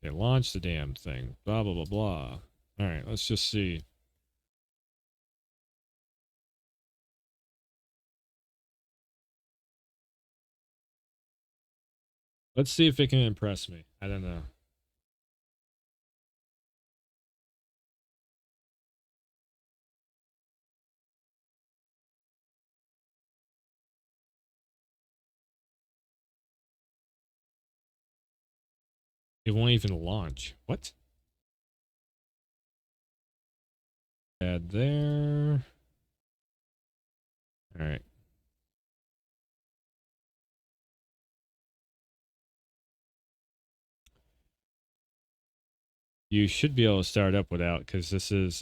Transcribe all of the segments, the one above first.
Okay, launch the damn thing. Blah, blah, blah, blah. All right, let's just see. Let's see if it can impress me. I don't know. It won't even launch. What? Add there. All right. You should be able to start up without, because this is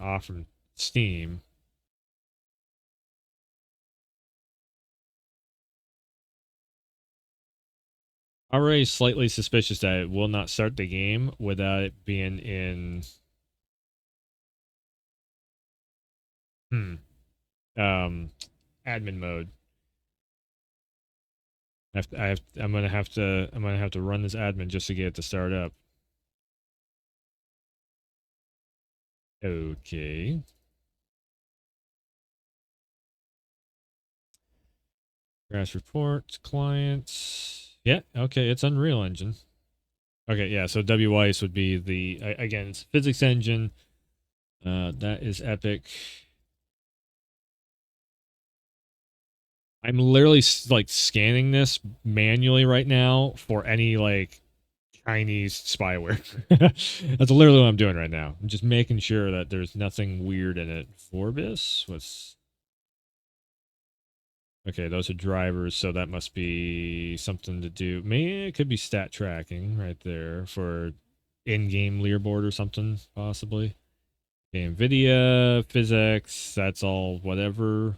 off from Steam. Already slightly suspicious that it will not start the game without it being in admin mode. I'm gonna have to run this admin just to get it to start up. Okay. Crash reports, clients. Yeah, okay, it's Unreal Engine. Okay, yeah, so WICE would be the again, it's physics engine. That is epic. I'm literally like scanning this manually right now for any like Chinese spyware. That's literally what I'm doing right now. I'm just making sure that there's nothing weird in it. Forbis? What's okay? Those are drivers, so that must be something to do. Maybe it could be stat tracking right there for in-game leaderboard or something, possibly. Okay, NVIDIA, physics, that's all whatever.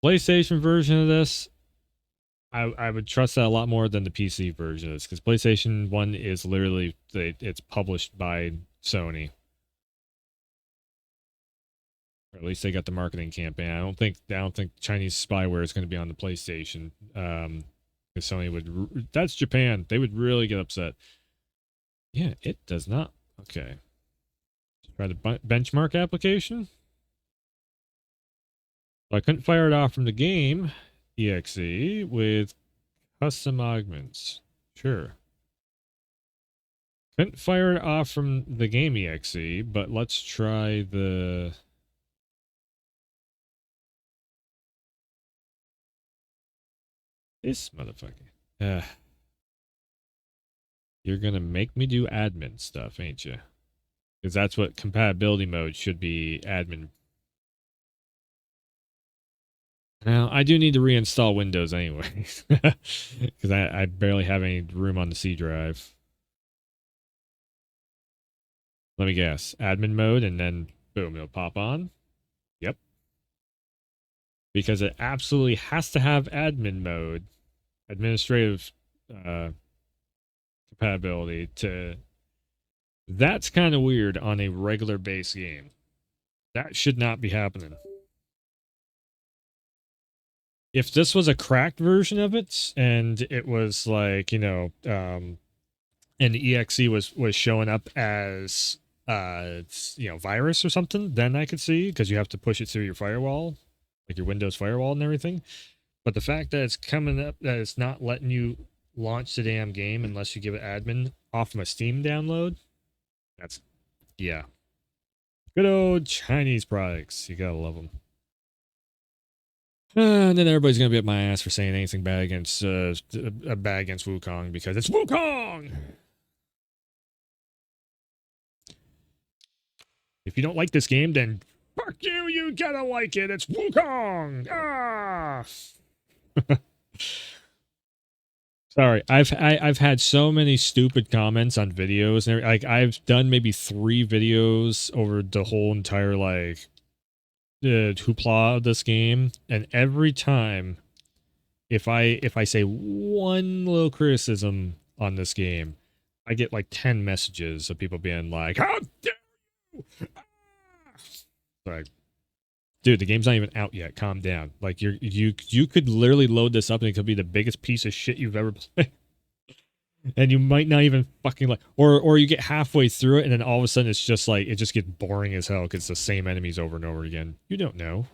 PlayStation version of this, I would trust that a lot more than the PC version is, because PlayStation 1 is literally it's published by Sony. Or at least they got the marketing campaign. I don't think Chinese spyware is going to be on the PlayStation. Because Sony would, that's Japan. They would really get upset. Yeah, it does not. Okay. Try the benchmark application. So I couldn't fire it off from the game exe with custom augments. Sure. Couldn't fire it off from the game exe, but let's try the... This motherfucker. You're gonna make me do admin stuff, ain't you? Because that's what compatibility mode should be, admin. Now, I do need to reinstall Windows anyway. Because I barely have any room on the C drive. Let me guess. Admin mode, and then boom, it'll pop on. Yep. Because it absolutely has to have admin mode, administrative compatibility to... That's kind of weird on a regular base game. That should not be happening. If this was a cracked version of it and it was like, and the exe was showing up as virus or something, then I could see, because you have to push it through your firewall, like your Windows firewall and everything. But the fact that it's coming up, that it's not letting you launch the damn game unless you give it admin off of a Steam download, that's, yeah. Good old Chinese products. You gotta love them. And then everybody's gonna be up my ass for saying anything bad against Wukong, because it's Wukong. If you don't like this game, then fuck you. You gotta like it. It's Wukong. Ah. Sorry, I've had so many stupid comments on videos, and like I've done maybe 3 videos over the whole entire like hoopla of this game, and every time if I say one little criticism on this game, I get like 10 messages of people being like, "How dare you!" Ah! Like, Dude, the game's not even out yet. Calm down. Like you could literally load this up and it could be the biggest piece of shit you've ever played. And you might not even fucking like, or you get halfway through it and then all of a sudden it's just like it just gets boring as hell because it's the same enemies over and over again. You don't know.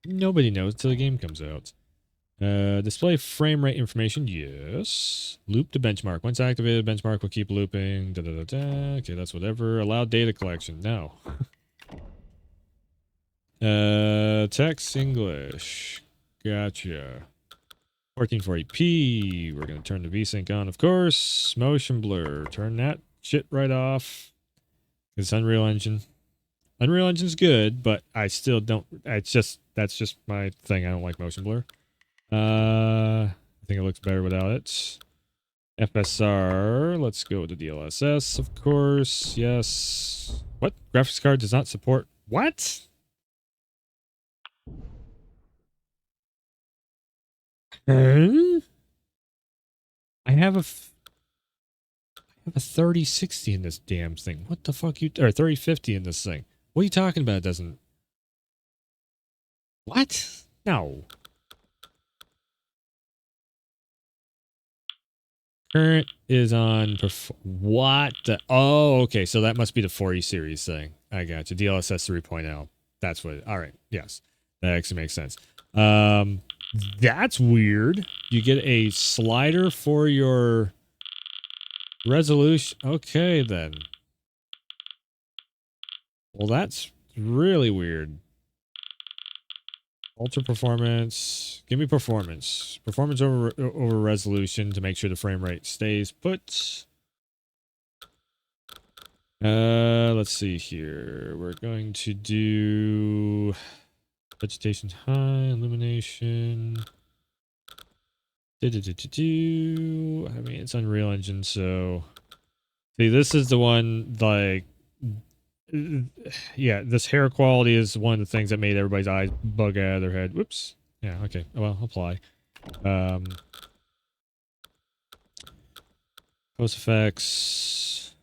Nobody knows until the game comes out. Display frame rate information. Yes. Loop to benchmark. Once activated, benchmark will keep looping. Da, da, da, da. Okay, that's whatever. Allow data collection. No. Text English. Gotcha. 1440p. We're going to turn the VSync on, of course. Motion blur. Turn that shit right off. It's Unreal Engine. Unreal Engine's good, but I still don't. That's just my thing. I don't like motion blur. I think it looks better without it. FSR. Let's go with the DLSS, of course. Yes. What? Graphics card does not support. What? Huh? I have a 3060 in this damn thing. What the fuck you or 3050 in this thing? What are you talking about? It doesn't. What? No. Current is on. What? Oh, okay. So that must be the 40 series thing. I got you. DLSS 3.0. That's what. All right. Yes, that actually makes sense. That's weird. You get a slider for your resolution. Okay, then. Well, that's really weird. Ultra performance. Give me performance. Performance over resolution to make sure the frame rate stays put. Let's see here. We're going to do vegetation high, illumination. I mean, it's Unreal Engine, so see, this is the one, like, yeah, this hair quality is one of the things that made everybody's eyes bug out of their head. Whoops. Yeah, okay. Well, apply. Post effects.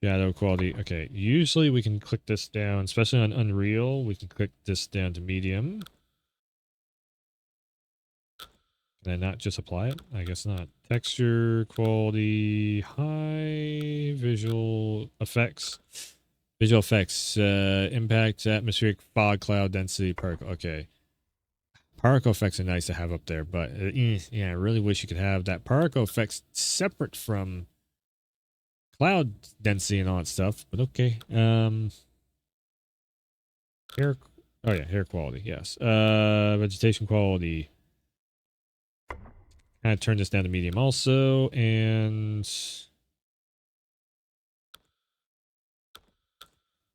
Shadow quality. Okay, usually we can click this down, especially on Unreal. We can click this down to medium. Can I not just apply it? I guess not. Texture, quality, high, visual effects. Visual effects, impact, atmospheric, fog, cloud, density, particle. Okay. Particle effects are nice to have up there, but yeah, I really wish you could have that particle effects separate from cloud density and all that stuff, but okay. Hair, oh yeah, hair quality, yes. Vegetation quality. Kind of turn this down to medium also, and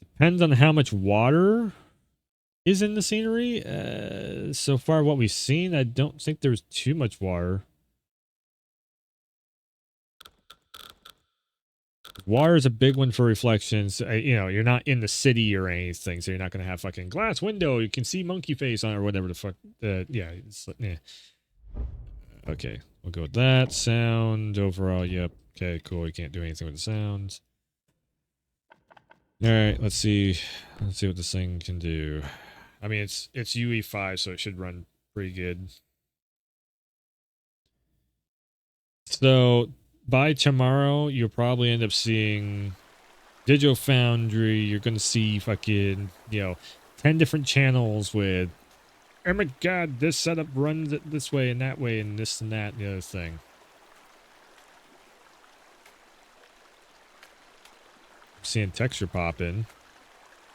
depends on how much water is in the scenery. So far, what we've seen, I don't think there's too much water. Water is a big one for reflections. You know, you're not in the city or anything, so you're not going to have fucking glass window. You can see monkey face on or whatever the fuck. Yeah, yeah. Okay, we'll go with that. Sound overall, yep. Okay, cool. You can't do anything with the sounds. All right, let's see. Let's see what this thing can do. I mean, it's UE5, so it should run pretty good. So by tomorrow, you'll probably end up seeing Digital Foundry. You're gonna see fucking 10 different channels with, oh my god, this setup runs it this way and that way and this and that and the other thing. I'm seeing texture pop in.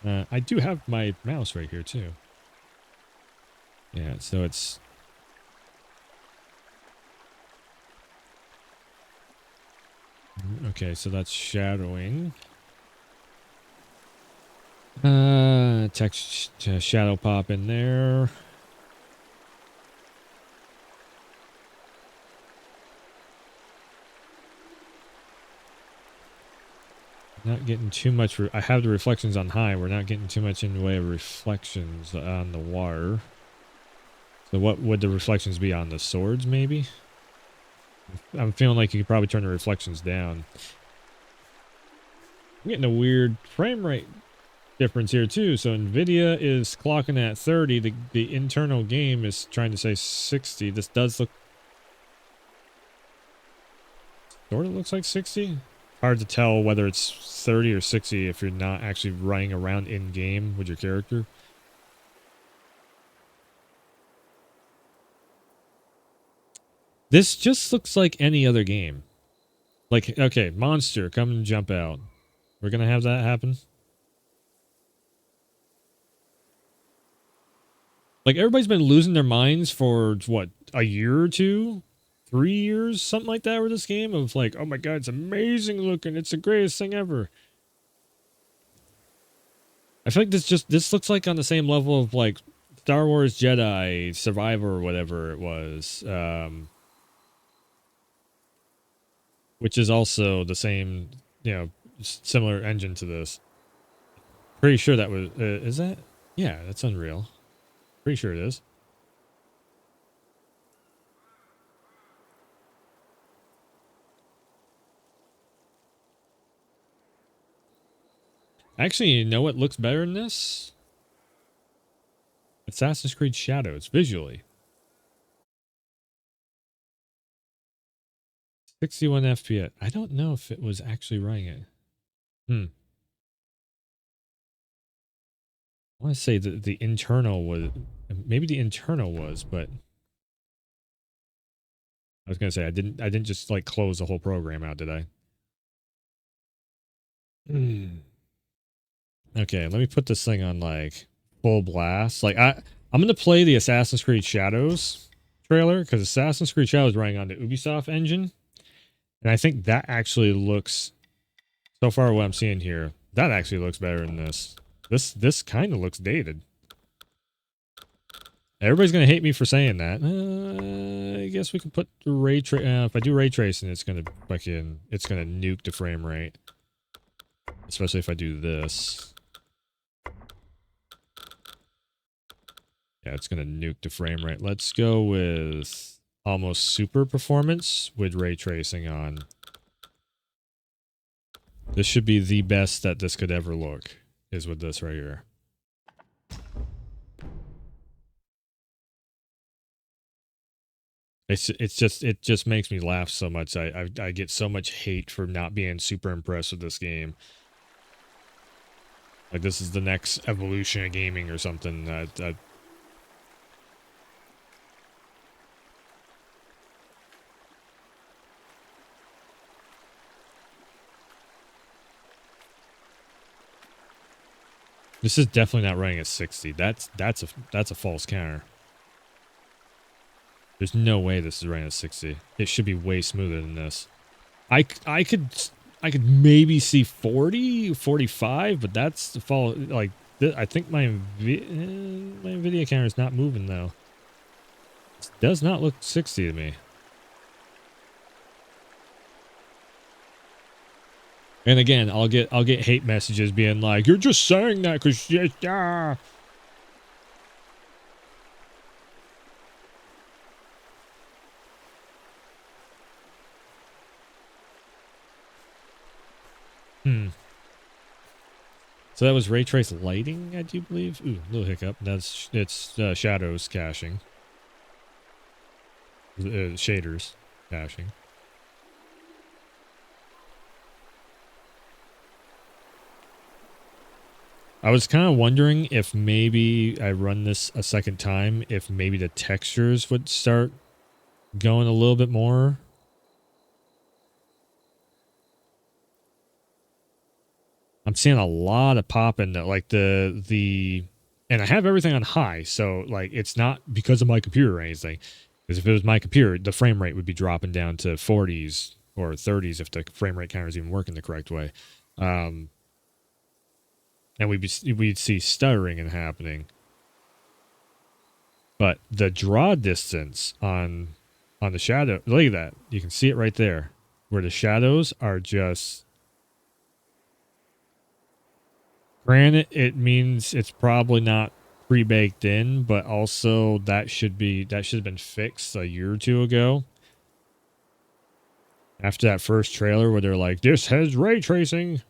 I do have my mouse right here too. Yeah, so it's okay, so that's shadowing. Text shadow pop in there. Not getting too much. I have the reflections on high. We're not getting too much in the way of reflections on the water. So what would the reflections be on the swords, maybe? I'm feeling like you could probably turn the reflections down. I'm getting a weird frame rate difference here too. So Nvidia is clocking at 30. The internal game is trying to say 60. This does look sort of looks like 60. Hard to tell whether it's 30 or 60 if you're not actually running around in game with your character. This just looks like any other game. Like, okay, monster, come and jump out. We're gonna have that happen. Like, everybody's been losing their minds for, what, a year or two? 3 years? Something like that with this game of like, oh my god, it's amazing looking. It's the greatest thing ever. I feel like this looks like on the same level of like Star Wars Jedi Survivor or whatever it was. Which is also the same, similar engine to this. Pretty sure that was, is that? Yeah, that's Unreal. Pretty sure it is. Actually, you know what looks better than this? Assassin's Creed Shadows, visually. 61 FPS. I don't know if it was actually running it. I want to say that the internal was, maybe the internal was, but I was gonna say I didn't just like close the whole program out, did I? Okay, let me put this thing on like full blast. Like I'm gonna play the Assassin's Creed Shadows trailer because Assassin's Creed Shadows is running on the Ubisoft engine, and I think that actually looks, so far what I'm seeing here, that actually looks better than this. This kind of looks dated. Everybody's gonna hate me for saying that. I guess we can put the ray trace. If I do ray tracing, it's gonna nuke the frame rate, especially if I do this. Yeah, it's gonna nuke the frame rate. Let's go with almost super performance with ray tracing on. This should be the best that this could ever look, is with this right here. It just makes me laugh so much. I get so much hate for not being super impressed with this game. Like this is the next evolution of gaming or something. This is definitely not running at 60. That's a false counter. There's no way this is running at 60. It should be way smoother than this. I could maybe see 40, 45, but that's the fall. Like I think my Nvidia counter is not moving though. It does not look 60 to me. And again, I'll get hate messages being like, "You're just saying that because yeah." So that was ray trace lighting, I do believe. Ooh, little hiccup. It's shadows caching. Shaders caching. I was kind of wondering if maybe I run this a second time, if maybe the textures would start going a little bit more. I'm seeing a lot of pop in like the and I have everything on high, so like it's not because of my computer or anything. Because if it was my computer, the frame rate would be dropping down to 40s or 30s if the frame rate counter is even working the correct way. And we'd see stuttering and happening. But the draw distance on the shadow, look at that. You can see it right there, where the shadows are just. Granted, it means it's probably not pre-baked in, but also that should have been fixed a year or two ago. After that first trailer where they're like, "This has ray tracing."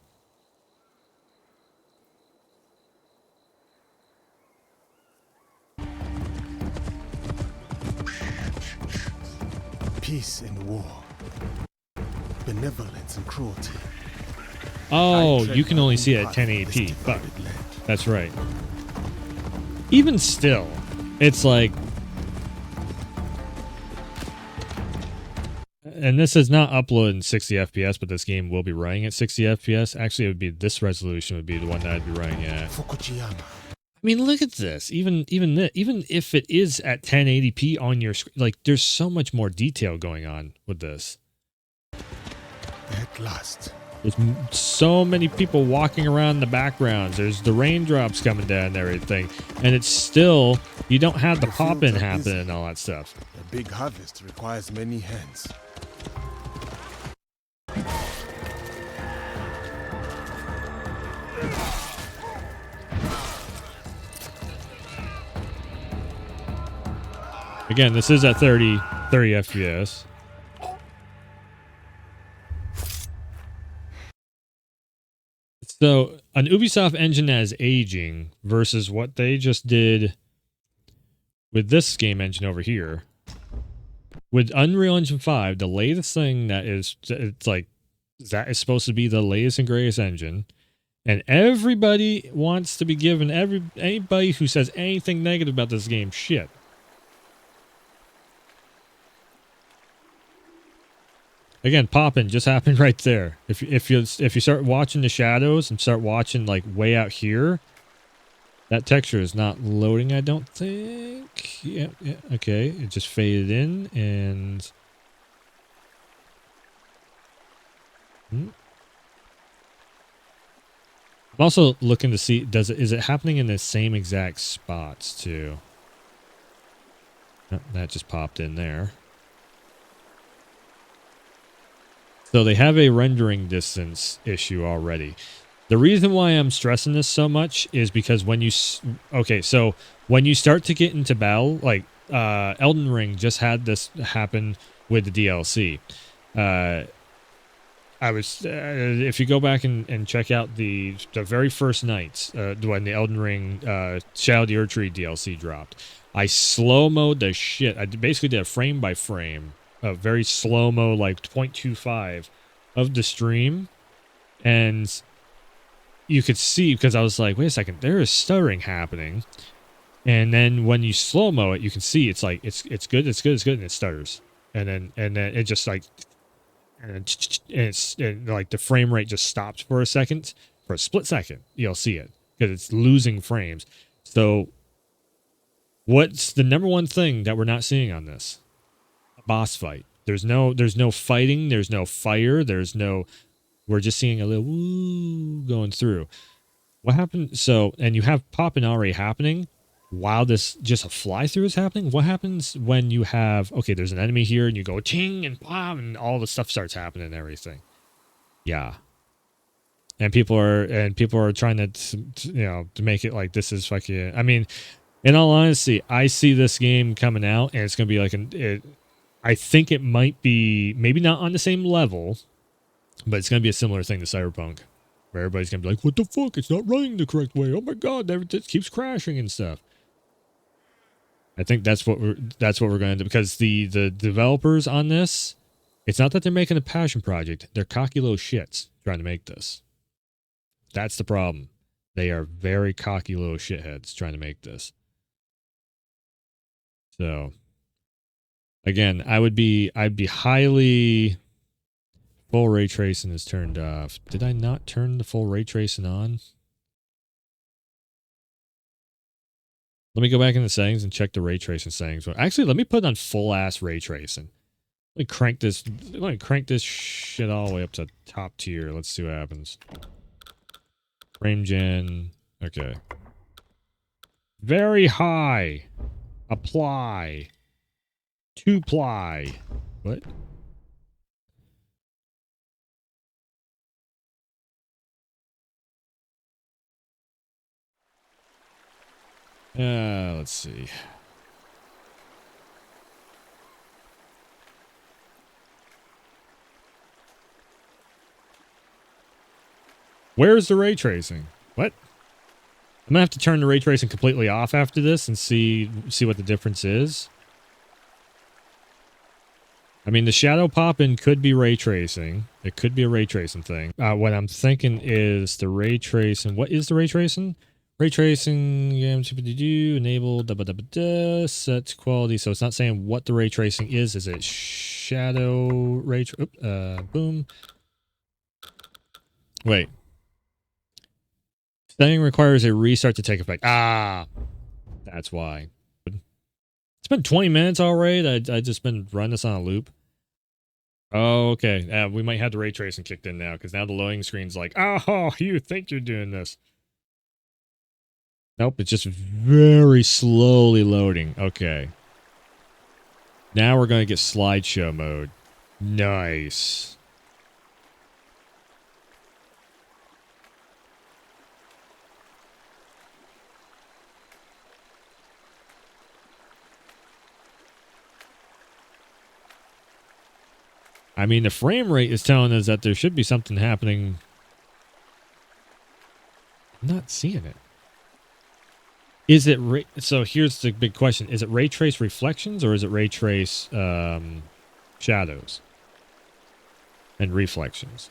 Peace and war. Benevolence and cruelty. Oh, you can only see it at 1080p. Fuck. That's right. Even still, it's like... And this is not uploaded in 60 FPS, but this game will be running at 60 FPS. Actually, it would be this resolution would be the one that I'd be running at. Fukujiyama. I mean, look at this. Even if it is at 1080p on your screen, like there's so much more detail going on with this. At last. There's so many people walking around in the backgrounds. There's the raindrops coming down and everything, and it's still you don't have the pop-in happening and all that stuff. A big harvest requires many hands. Again, this is at 30 FPS. So, an Ubisoft engine that is aging versus what they just did with this game engine over here. With Unreal Engine 5, the latest thing that is, it's like, that is supposed to be the latest and greatest engine. And everybody wants to be given, anybody who says anything negative about this game, shit. Again, popping just happened right there. If you start watching the shadows and start watching like way out here, that texture is not loading, I don't think. Yeah, okay. It just faded in and I'm also looking to see is it happening in the same exact spots too? Oh, that just popped in there. So they have a rendering distance issue already. The reason why I'm stressing this so much is because when you... Okay, so when you start to get into battle, like Elden Ring just had this happen with the DLC. If you go back and check out the very first night when the Elden Ring Shadow of the Erdtree DLC dropped, I slow-mode the shit. I basically did a frame by frame. A very slow-mo, like 0.25 of the stream, and you could see, because I was like, wait a second, there is stuttering happening, and then when you slow-mo it, you can see it's like it's good, and it stutters, and then it just like, and like the frame rate just stops for a second, for a split second, you'll see it because it's losing frames. So what's the number one thing that we're not seeing on this? Boss fight. There's no fighting, there's no fire, we're just seeing a little woo going through. What happened? So, and you have popping already happening while this just a fly through is happening. What happens when you have, okay, there's an enemy here and you go ting and pop and all the stuff starts happening and everything. Yeah. And people are trying to make it like this is fucking, I mean, in all honesty, I see this game coming out and it's going to be like I think it might be, maybe not on the same level, but it's going to be a similar thing to Cyberpunk, where everybody's going to be like, what the fuck? It's not running the correct way. Oh my God, it keeps crashing and stuff. I think that's what we're going to do, because the developers on this, it's not that they're making a passion project. They're cocky little shits trying to make this. That's the problem. They are very cocky little shitheads trying to make this. So... Again, I'd be highly... Full ray tracing is turned off. Did I not turn the full ray tracing on? Let me go back into settings and check the ray tracing settings. Actually, let me put it on full ass ray tracing. Let me crank this shit all the way up to top tier. Let's see what happens. Frame gen. Okay. Very high. Apply. 2-ply. What? Let's see. Where's the ray tracing? What? I'm gonna have to turn the ray tracing completely off after this and see what the difference is. I mean, the shadow popping could be ray tracing. It could be a ray tracing thing. What I'm thinking is the ray tracing. What is the ray tracing? Ray tracing, enable, set quality. So it's not saying what the ray tracing is. Is it shadow ray? Boom. Wait. Setting requires a restart to take effect. Ah, that's why. It's been 20 minutes already. I just been running this on a loop. Oh, okay. We might have the ray tracing kicked in now because now the loading screen's like, oh, you think you're doing this. Nope, it's just very slowly loading. Okay. Now we're going to get slideshow mode. Nice. I mean, the frame rate is telling us that there should be something happening. I'm not seeing it. Is it so here's the big question. Is it ray trace reflections or is it ray trace shadows and reflections?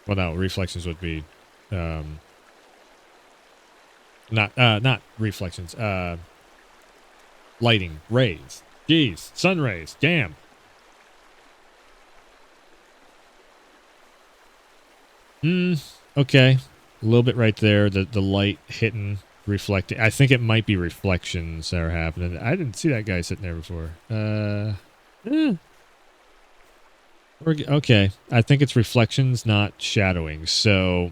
Well, no, reflections would be not reflections. Lighting, rays. Jeez, sun rays. Damn. Okay. A little bit right there. The light hitting, reflecting. I think it might be reflections that are happening. I didn't see that guy sitting there before. Okay. I think it's reflections, not shadowing. So,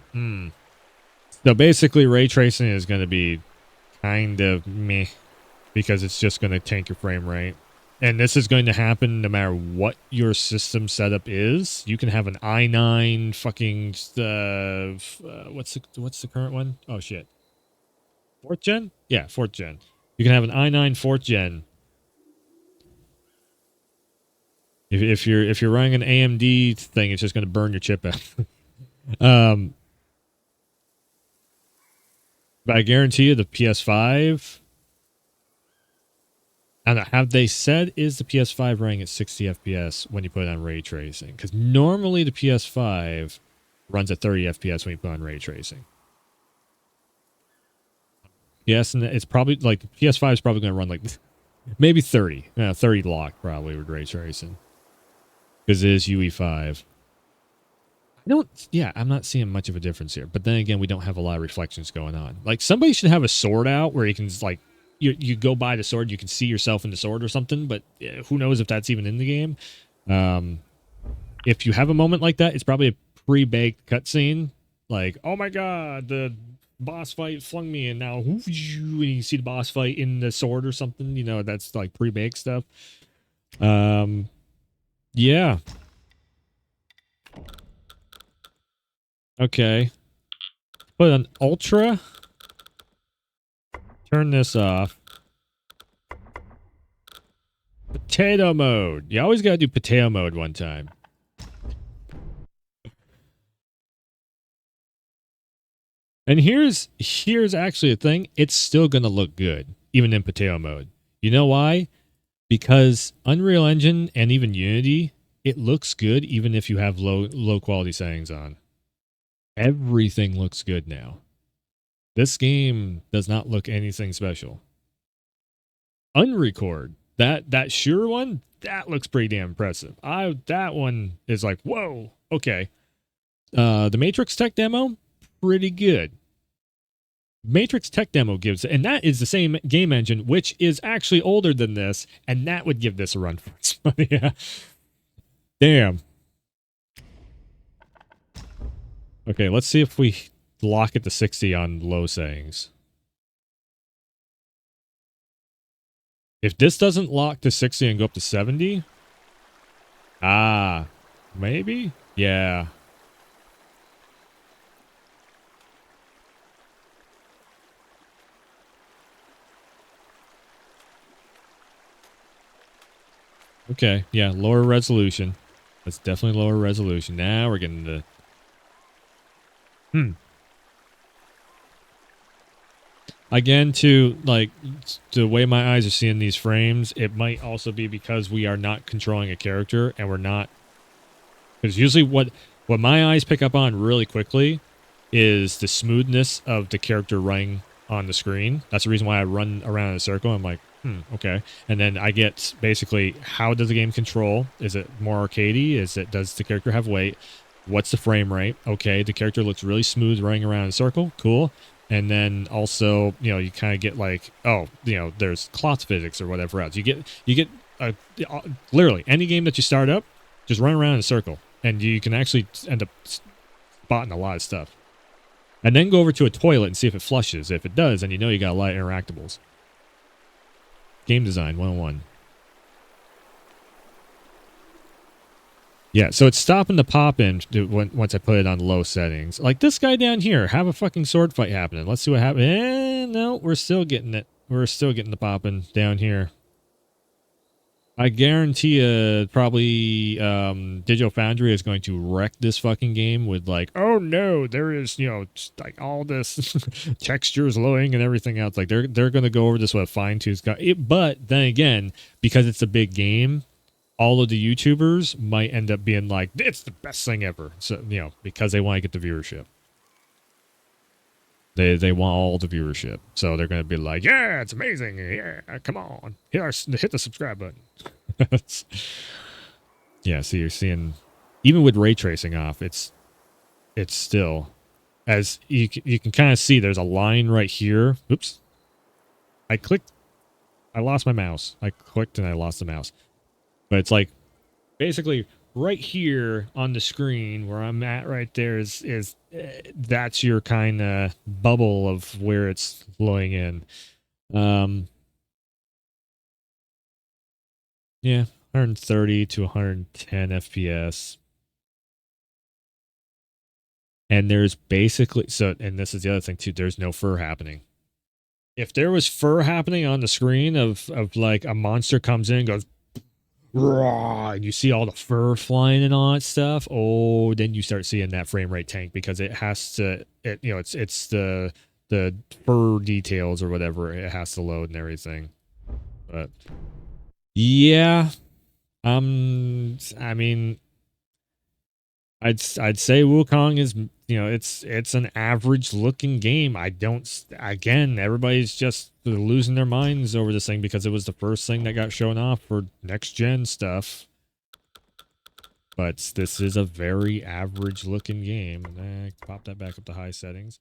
So basically, ray tracing is going to be kind of meh because it's just going to tank your frame rate. And this is going to happen no matter what your system setup is. You can have an i9 fucking what's the current one? Oh shit. 4th gen? Yeah, 4th gen. You can have an i9 4th gen. If you're running an AMD thing, it's just going to burn your chip out. But I guarantee you the PS5, I don't know, have they said is the PS5 running at 60 FPS when you put it on ray tracing? Because normally the PS5 runs at 30 FPS when you put on ray tracing. Yes, and it's probably like the PS5 is probably going to run like maybe 30. 30 lock probably with ray tracing. Because it is UE5. I'm not seeing much of a difference here. But then again, we don't have a lot of reflections going on. Like somebody should have a sword out where you can like, you go by the sword, you can see yourself in the sword or something, but who knows if that's even in the game. If you have a moment like that, it's probably a pre-baked cutscene. Like, oh my god, the boss fight flung me, and now and you see the boss fight in the sword or something. You know, that's like pre-baked stuff. Yeah. Okay. Put on ultra. Turn this off. Potato mode. You always gotta do potato mode one time. And here's actually a thing. It's still gonna look good, even in potato mode. You know why? Because Unreal Engine and even Unity, it looks good even if you have low quality settings on. Everything looks good now. This game does not look anything special. Unrecord. That sure one, that looks pretty damn impressive. That one is like, whoa, okay. The Matrix Tech demo, pretty good. Matrix Tech demo gives, and that is the same game engine, which is actually older than this, and that would give this a run for its money. Yeah. Damn. Okay, let's see if we lock it to 60 on low settings. If this doesn't lock to 60 and go up to 70, maybe? Yeah. Okay, yeah, lower resolution. That's definitely lower resolution. Now we're getting the... again, to like the way my eyes are seeing these frames, it might also be because we are not controlling a character and we're not, because usually what my eyes pick up on really quickly is the smoothness of the character running on the screen. That's the reason why I run around in a circle. I'm like, okay. And then I get basically, how does the game control? Is it more arcadey? Does the character have weight? What's the frame rate? Okay, the character looks really smooth running around in a circle. Cool. And then also, you kind of get like, oh, there's cloth physics or whatever else. You get literally any game that you start up, just run around in a circle, and you can actually end up spotting a lot of stuff. And then go over to a toilet and see if it flushes. If it does, then you know you got a lot of interactables. Game design 101. Yeah, so it's stopping the pop in once I put it on low settings. Like this guy down here, have a fucking sword fight happening. Let's see what happens. No, we're still getting it. We're still getting the popping down here. I guarantee you, probably Digital Foundry is going to wreck this fucking game with like, oh no, there is like all this textures loading and everything else. Like they're going to go over this with a fine tooth gun. But then again, because it's a big game, all of the YouTubers might end up being like, it's the best thing ever. So because they want to get the viewership. They want all the viewership, so they're going to be like, yeah, it's amazing. Yeah, come on, hit the subscribe button. Yeah, so you're seeing, even with ray tracing off, it's still, as you can kind of see, there's a line right here. Oops, I lost my mouse. I clicked and I lost the mouse. But it's like basically right here on the screen where I'm at right there is that's your kind of bubble of where it's flowing in. Yeah, 130 to 110 FPS. And there's basically, and this is the other thing too, there's no fur happening. If there was fur happening on the screen of like a monster comes in and goes, raw, and you see all the fur flying and all that stuff, oh, then you start seeing that frame rate tank, because it has to, it's the fur details or whatever, it has to load and everything. But yeah, I mean, I'd say Wukong is, it's an average looking game. I don't, again, everybody's just losing their minds over this thing because it was the first thing that got shown off for next gen stuff. But this is a very average looking game. Pop that back up to high settings.